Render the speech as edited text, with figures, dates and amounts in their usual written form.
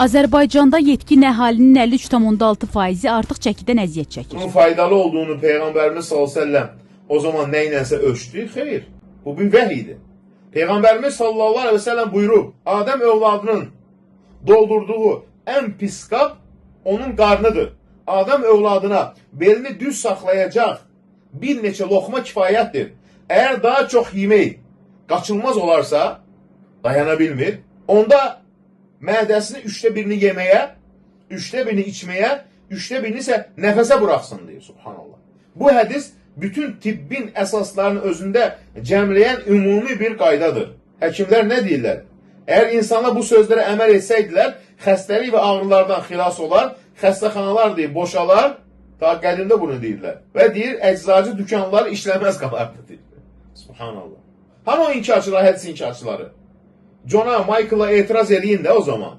Azərbaycanda yetkin əhalinin 53,6% artıq çəkidən əziyyət çəkir. Bunun faydalı olduğunu Peyğəmbərimiz s.ə.v o zaman nəyinəsə ölçdü? Xeyr, bu bir vəhidir. Peyğəmbərimiz s.ə.v buyurub, Adəm övladının doldurduğu ən pis qab onun qarnıdır. Adəm övladına belini düz saxlayacaq bir neçə loxma kifayətdir. Əgər daha çox yemək qaçılmaz olarsa, dayana bilmir, onda mədəsini 1/3 yeməyə, 1/3 içməyə, 1/3 isə nəfəsə buraxsın deyir, subhanallah. Bu hədis bütün tibbin əsaslarının özündə cəmləyən ümumi bir qaydadır. Həkimlər nə deyirlər? Əgər insanlar bu sözlərə əməl etsəydilər, xəstəlik və ağrılardan xilas olar, xəstəxanalar deyir, boşalar, ta qədimdə bunu deyirlər. Və deyir, əczacı dükanları işləməz qalardı deyir. Subhanallah. Hani o inkarçılar, hədis inkarçıları? Jon'a, Michael'a etiraz edin də o zaman.